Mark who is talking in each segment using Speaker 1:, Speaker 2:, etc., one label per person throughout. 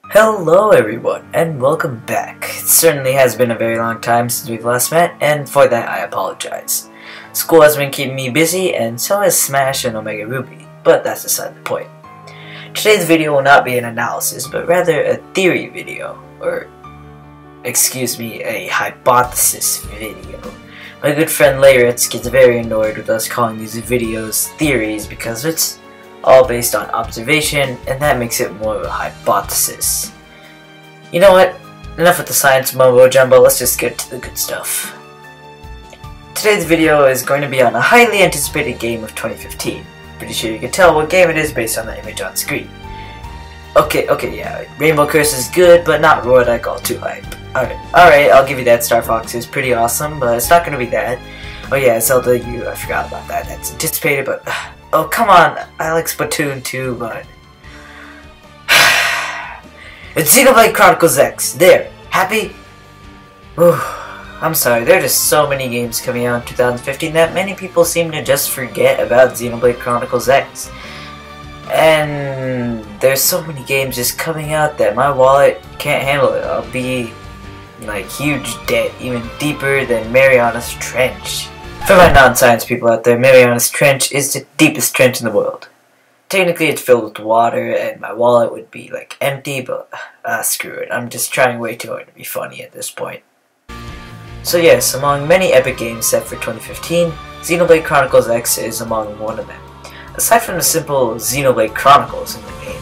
Speaker 1: Hello everyone, and welcome back. It certainly has been a very long time since we've last met, and for that I apologize. School has been keeping me busy, and so has Smash and Omega Ruby, but that's beside the point. Today's video will not be an analysis, but rather a theory video, or, excuse me, a hypothesis video. My good friend Layritz gets very annoyed with us calling these videos theories because it's all based on observation, and that makes it more of a hypothesis. You know what? Enough with the science mumbo jumbo, let's just get to the good stuff. Today's video is going to be on a highly anticipated game of 2015. Pretty sure you can tell what game it is based on the image on screen. Okay, yeah, Rainbow Curse is good, but not what I call too hype. Alright, I'll give you that. Star Fox is pretty awesome, but it's not going to be that. Oh yeah, Zelda I forgot about that. That's anticipated, but oh, come on, I like Splatoon too, but it's Xenoblade Chronicles X. There, happy? Ooh, I'm sorry, there are just so many games coming out in 2015 that many people seem to just forget about Xenoblade Chronicles X. And there's so many games just coming out that my wallet can't handle it. I'll be like huge debt, even deeper than Mariana's Trench. For my non-science people out there, Mariana's Trench is the deepest trench in the world. Technically it's filled with water and my wallet would be like empty, but screw it. I'm just trying way too hard to be funny at this point. So yes, among many epic games set for 2015, Xenoblade Chronicles X is among one of them. Aside from the simple Xenoblade Chronicles in the game,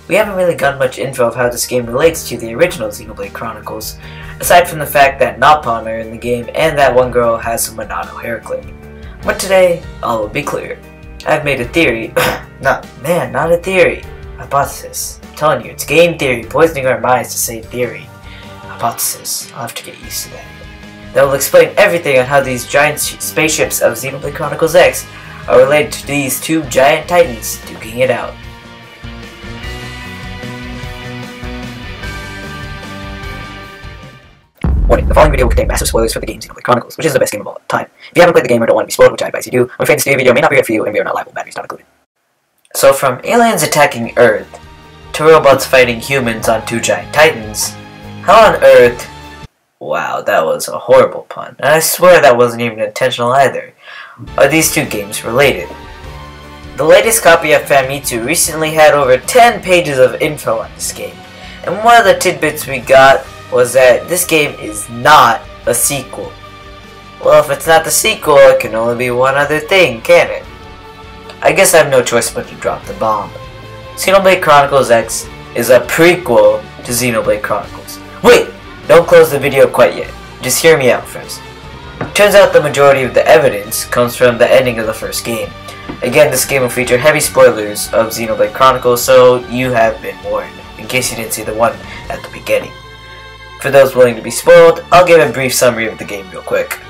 Speaker 1: we haven't really gotten much info of how this game relates to the original Xenoblade Chronicles, aside from the fact that Nopon are in the game and that one girl has a Monado hair clip. But today, all will be clear. I've made a theory, not a theory, hypothesis. I'm telling you, it's game theory, poisoning our minds to say theory. Hypothesis, I'll have to get used to that. That will explain everything on how these giant spaceships of Xenoblade Chronicles X are related to these two giant titans duking it out. Warning, the following video will contain massive spoilers for the game Xenoblade Chronicles, which is the best game of all time. If you haven't played the game or don't want to be spoiled, which I advise you do, I'm afraid this video may not be right for you and we are not liable, batteries not included. So from aliens attacking Earth, to robots fighting humans on two giant titans, how on earth... Wow, that was a horrible pun, and I swear that wasn't even intentional either. Are these two games related? The latest copy of Famitsu recently had over 10 pages of info on this game, and one of the tidbits we got was that this game is not a sequel. Well, if it's not the sequel, it can only be one other thing, can it? I guess I have no choice but to drop the bomb. Xenoblade Chronicles X is a prequel to Xenoblade Chronicles. Wait! Don't close the video quite yet. Just hear me out first. Turns out the majority of the evidence comes from the ending of the first game. Again, this game will feature heavy spoilers of Xenoblade Chronicles, so you have been warned, in case you didn't see the one at the beginning. For those willing to be spoiled, I'll give a brief summary of the game real quick.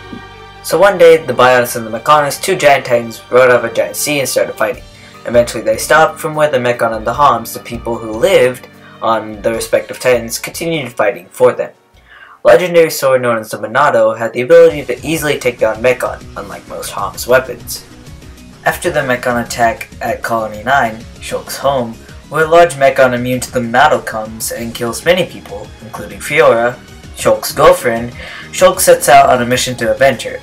Speaker 1: So one day, the Bionis and the Mechonis, two giant titans, rode out of a giant sea and started fighting. Eventually they stopped, from where the Mechon and the Homs, the people who lived on the respective titans, continued fighting for them. Legendary sword known as the Monado had the ability to easily take down Mechon, unlike most Homs weapons. After the Mechon attack at Colony 9, Shulk's home, where a large Mechon immune to the Monado comes and kills many people, including Fiora, Shulk's girlfriend, Shulk sets out on a mission to avenge her.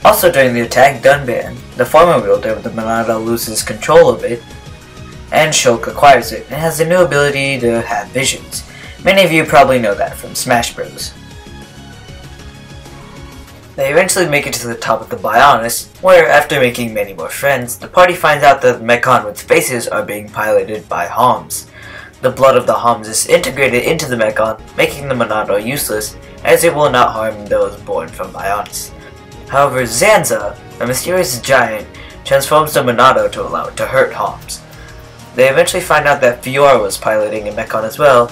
Speaker 1: Also during the attack, Dunban, the former wielder of the Monado, loses control of it, and Shulk acquires it, and has the new ability to have visions. Many of you probably know that from Smash Bros. They eventually make it to the top of the Bionis, where, after making many more friends, the party finds out that the Mechon with faces are being piloted by Homs. The blood of the Homs is integrated into the Mechon, making the Monado useless, as it will not harm those born from Bionis. However, Zanza, a mysterious giant, transforms the Monado to allow it to hurt Homs. They eventually find out that Fiora was piloting a Mechon as well,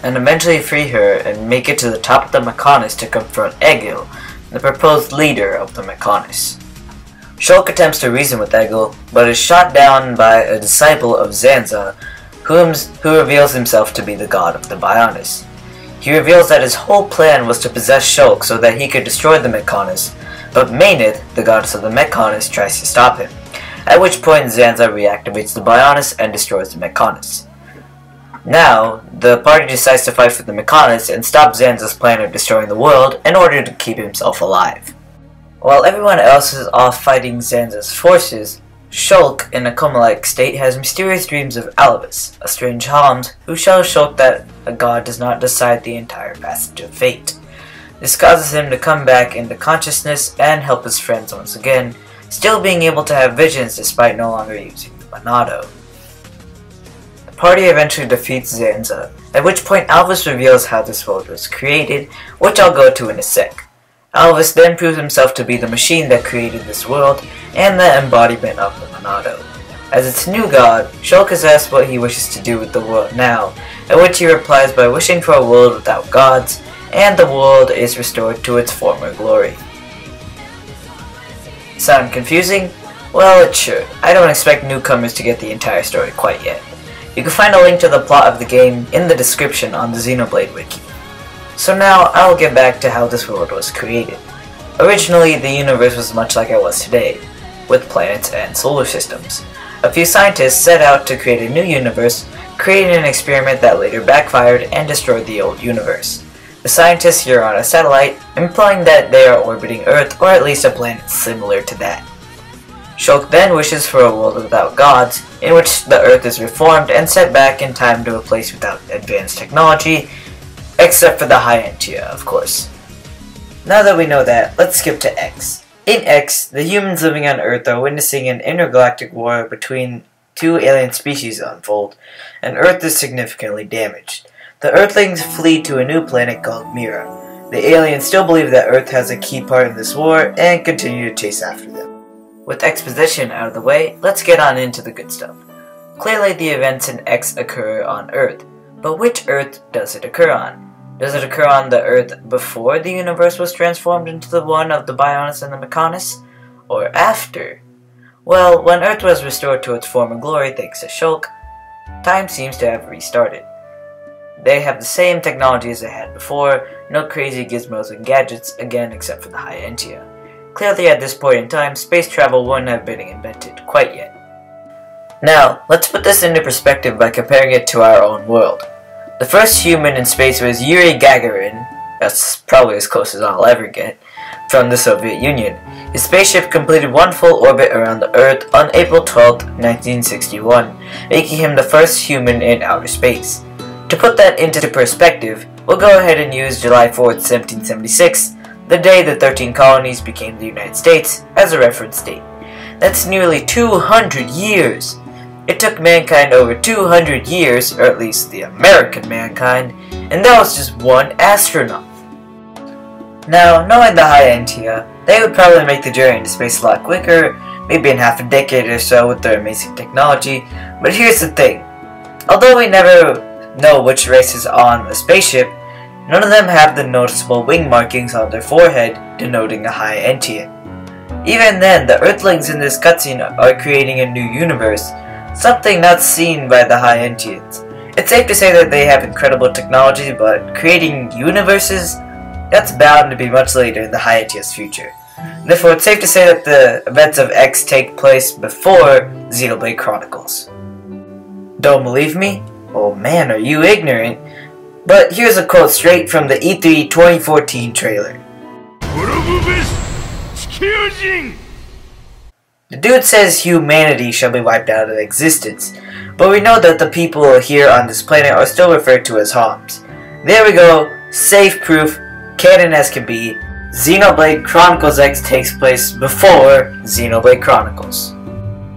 Speaker 1: and eventually free her and make it to the top of the Mechonis to confront Egil, the proposed leader of the Mechonis. Shulk attempts to reason with Egil, but is shot down by a disciple of Zanza, who reveals himself to be the god of the Bionis. He reveals that his whole plan was to possess Shulk so that he could destroy the Mechonis, but Mainith, the goddess of the Mechonis, tries to stop him, at which point Zanza reactivates the Bionis and destroys the Mechonis. Now, the party decides to fight for the Mechonis and stop Zanza's plan of destroying the world in order to keep himself alive. While everyone else is off fighting Zanza's forces, Shulk, in a coma-like state, has mysterious dreams of Alibis, a strange Homs, who shows Shulk that a god does not decide the entire passage of fate. This causes him to come back into consciousness and help his friends once again, still being able to have visions despite no longer using the Monado. The party eventually defeats Zanza, at which point Alvis reveals how this world was created, which I'll go to in a sec. Alvis then proves himself to be the machine that created this world and the embodiment of the Monado. As its new god, Shulk is asked what he wishes to do with the world now, at which he replies by wishing for a world without gods, and the world is restored to its former glory. Sound confusing? Well, it should. I don't expect newcomers to get the entire story quite yet. You can find a link to the plot of the game in the description on the Xenoblade wiki. So now, I will get back to how this world was created. Originally, the universe was much like it was today, with planets and solar systems. A few scientists set out to create a new universe, creating an experiment that later backfired and destroyed the old universe. The scientists here are on a satellite, implying that they are orbiting Earth, or at least a planet similar to that. Shulk then wishes for a world without gods, in which the Earth is reformed and set back in time to a place without advanced technology, except for the High Entia, of course. Now that we know that, let's skip to X. In X, the humans living on Earth are witnessing an intergalactic war between two alien species unfold, and Earth is significantly damaged. The Earthlings flee to a new planet called Mira. The aliens still believe that Earth has a key part in this war, and continue to chase after them. With exposition out of the way, let's get on into the good stuff. Clearly the events in X occur on Earth, but which Earth does it occur on? Does it occur on the Earth before the universe was transformed into the one of the Bionis and the Mechonis? Or after? Well, when Earth was restored to its former glory thanks to Shulk, time seems to have restarted. They have the same technology as they had before, no crazy gizmos and gadgets, again except for the High Entia. Clearly at this point in time, space travel wouldn't have been invented quite yet. Now, let's put this into perspective by comparing it to our own world. The first human in space was Yuri Gagarin, that's probably as close as I'll ever get, from the Soviet Union. His spaceship completed one full orbit around the Earth on April 12, 1961, making him the first human in outer space. To put that into perspective, we'll go ahead and use July 4th, 1776, the day the 13 colonies became the United States, as a reference date. That's nearly 200 years! It took mankind over 200 years, or at least the American mankind, and that was just one astronaut. Now, knowing the High Entia, they would probably make the journey into space a lot quicker, maybe in half a decade or so with their amazing technology, but here's the thing. Although we never know which race is on the spaceship, none of them have the noticeable wing markings on their forehead denoting a High Entia. Even then, the Earthlings in this cutscene are creating a new universe, something not seen by the High Entians. It's safe to say that they have incredible technology, but creating universes? That's bound to be much later in the High Entia's future. Therefore, it's safe to say that the events of X take place before Xenoblade Chronicles. Don't believe me? Oh man, are you ignorant? But here's a quote straight from the E3 2014 trailer. The dude says humanity shall be wiped out of existence, but we know that the people here on this planet are still referred to as Homs. There we go, safe proof, canon as can be, Xenoblade Chronicles X takes place before Xenoblade Chronicles.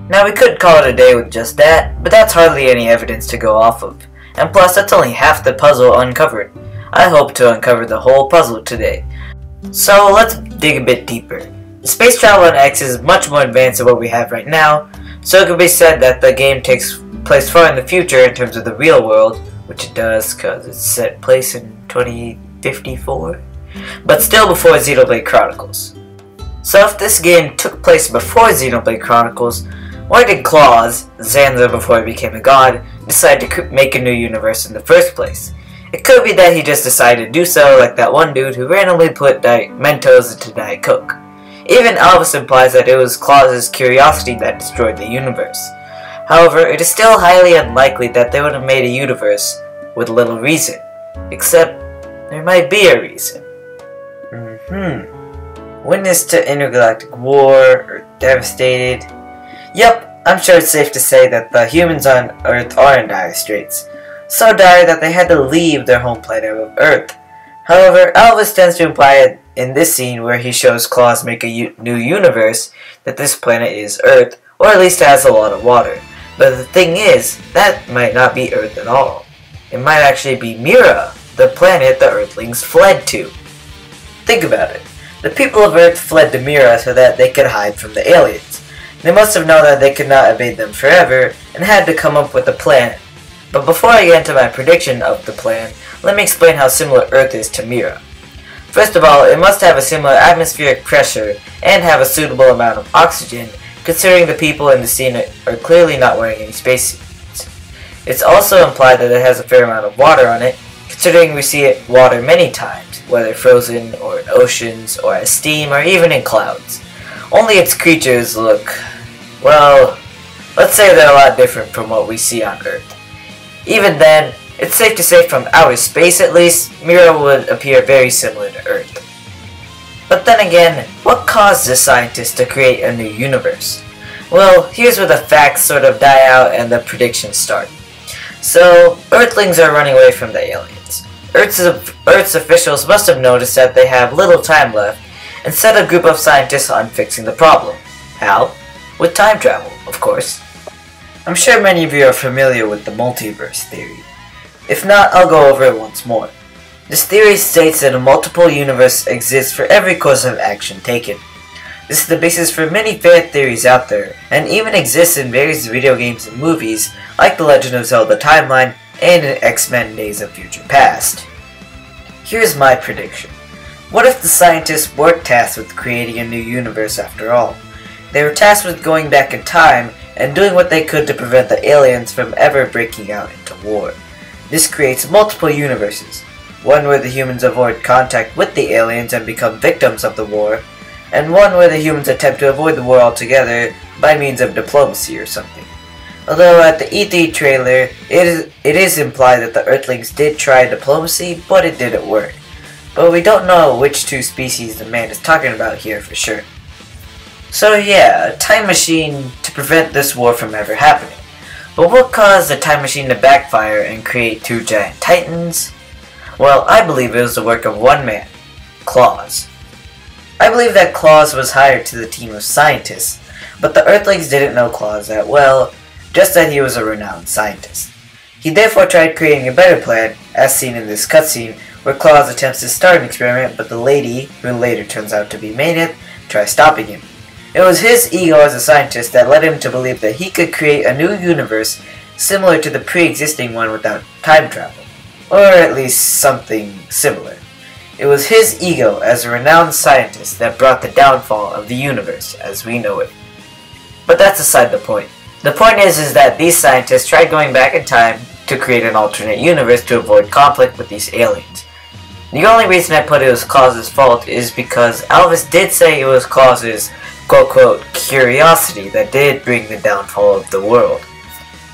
Speaker 1: Now we could call it a day with just that, but that's hardly any evidence to go off of, and plus that's only half the puzzle uncovered. I hope to uncover the whole puzzle today. So let's dig a bit deeper. The space travel in X is much more advanced than what we have right now, so it could be said that the game takes place far in the future in terms of the real world, which it does because it's set place in 2054, but still before Xenoblade Chronicles. So if this game took place before Xenoblade Chronicles, why did Claus, Zanza before he became a god, decide to make a new universe in the first place? It could be that he just decided to do so, like that one dude who randomly put Mentos into Diet Coke. Even Elvis implies that it was Claus's curiosity that destroyed the universe. However, it is still highly unlikely that they would have made a universe with little reason. Except, there might be a reason. Witness to intergalactic war, or devastated. Yep, I'm sure it's safe to say that the humans on Earth are in dire straits. So dire that they had to leave their home planet of Earth. However, Elvis tends to imply in this scene where he shows Claus make a new universe that this planet is Earth, or at least has a lot of water. But the thing is, that might not be Earth at all. It might actually be Mira, the planet the Earthlings fled to. Think about it. The people of Earth fled to Mira so that they could hide from the aliens. They must have known that they could not evade them forever, and had to come up with a plan. But before I get into my prediction of the plan, let me explain how similar Earth is to Mira. First of all, it must have a similar atmospheric pressure, and have a suitable amount of oxygen, considering the people in the scene are clearly not wearing any spacesuits. It's also implied that it has a fair amount of water on it, considering we see it water many times, whether frozen, or in oceans, or as steam, or even in clouds. Only its creatures look, well, let's say they're a lot different from what we see on Earth. Even then, it's safe to say from outer space at least, Mira would appear very similar to Earth. But then again, what caused the scientists to create a new universe? Well, here's where the facts sort of die out and the predictions start. So, Earthlings are running away from the aliens. Earth's officials must have noticed that they have little time left, and set a group of scientists on fixing the problem. How? With time travel, of course. I'm sure many of you are familiar with the Multiverse Theory. If not, I'll go over it once more. This theory states that a multiple universe exists for every course of action taken. This is the basis for many fan theories out there, and even exists in various video games and movies, like The Legend of Zelda Timeline and in X-Men Days of Future Past. Here's my prediction. What if the scientists weren't tasked with creating a new universe after all? They were tasked with going back in time and doing what they could to prevent the aliens from ever breaking out into war. This creates multiple universes, one where the humans avoid contact with the aliens and become victims of the war, and one where the humans attempt to avoid the war altogether by means of diplomacy or something. Although at the E3 trailer, it is implied that the Earthlings did try diplomacy, but it didn't work. But we don't know which two species the man is talking about here for sure. So yeah, a time machine to prevent this war from ever happening. But what caused the time machine to backfire and create two giant titans? Well, I believe it was the work of one man, Claus. I believe that Claus was hired to the team of scientists, but the Earthlings didn't know Claus that well, just that he was a renowned scientist. He therefore tried creating a better plan, as seen in this cutscene, where Claus attempts to start an experiment, but the lady, who later turns out to be Mayneth, tries stopping him. It was his ego as a scientist that led him to believe that he could create a new universe similar to the pre-existing one without time travel, or at least something similar. It was his ego as a renowned scientist that brought the downfall of the universe as we know it. But that's aside the point. The point is that these scientists tried going back in time to create an alternate universe to avoid conflict with these aliens. The only reason I put it was Claus's fault is because Elvis did say it was Claus's quote-quote curiosity that did bring the downfall of the world.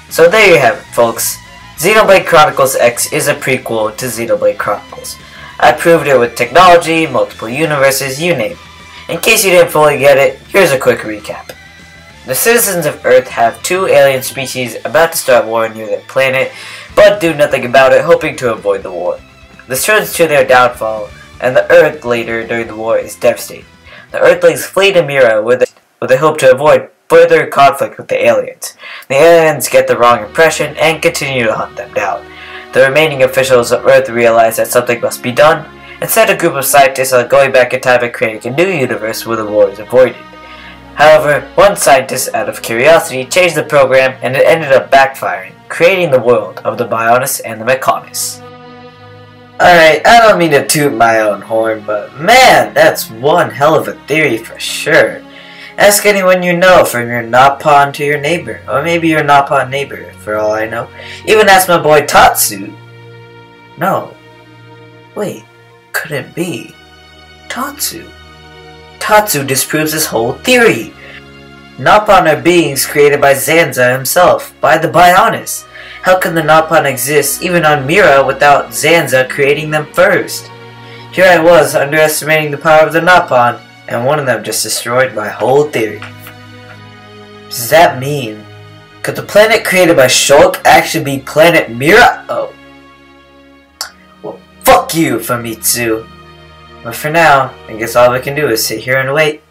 Speaker 1: So there you have it, folks. Xenoblade Chronicles X is a prequel to Xenoblade Chronicles. I proved it with technology, multiple universes, you name it. In case you didn't fully get it, here's a quick recap. The citizens of Earth have two alien species about to start war near their planet, but do nothing about it, hoping to avoid the war. This turns to their downfall, and the Earth later during the war is devastated. The Earthlings flee to Mira with they hope to avoid further conflict with the aliens. The aliens get the wrong impression and continue to hunt them down. The remaining officials of Earth realize that something must be done, and set a group of scientists on going back in time and creating a new universe where the war is avoided. However, one scientist, out of curiosity, changed the program and it ended up backfiring, creating the world of the Bionis and the Mechonis. Alright, I don't mean to toot my own horn, but man, that's one hell of a theory for sure. Ask anyone you know, from your Nopon to your neighbor, or maybe your Nopon neighbor, for all I know. Even ask my boy Tatsu. No. Wait, could it be Tatsu? Tatsu disproves this whole theory. Nopon are beings created by Zanza himself, by the Bionis. How can the Nopon exist even on Mira without Zanza creating them first? Here I was, underestimating the power of the Nopon, and one of them just destroyed my whole theory. What does that mean? Could the planet created by Shulk actually be planet Mira? Oh. Well, fuck you, Famitsu. But for now, I guess all we can do is sit here and wait.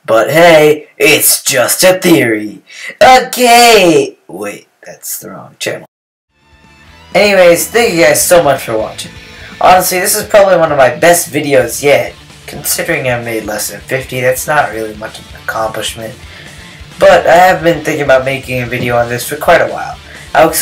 Speaker 1: But hey, it's just a theory. Okay! Wait, that's the wrong channel. Anyways, thank you guys so much for watching. Honestly, this is probably one of my best videos yet. Considering I made less than 50, that's not really much of an accomplishment. But I have been thinking about making a video on this for quite a while. I was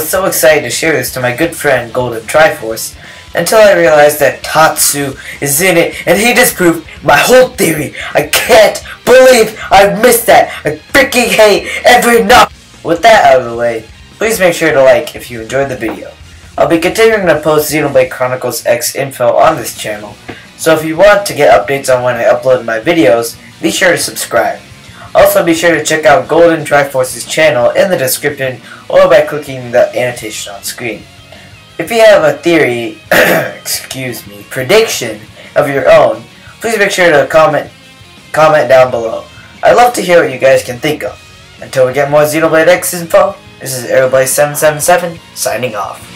Speaker 1: so excited to share this to my good friend GoldenTriforce until I realized that Tatsu is in it and he disproved my whole theory. I can't believe I missed that. I freaking hate every knock. With that out of the way, please make sure to like if you enjoyed the video. I'll be continuing to post Xenoblade Chronicles X info on this channel, so if you want to get updates on when I upload my videos, be sure to subscribe. Also be sure to check out GoldenTriforce's channel in the description or by clicking the annotation on screen. If you have a theory, prediction of your own, please make sure to comment down below. I'd love to hear what you guys can think of. Until we get more Xenoblade X info, this is Aeroblade777 signing off.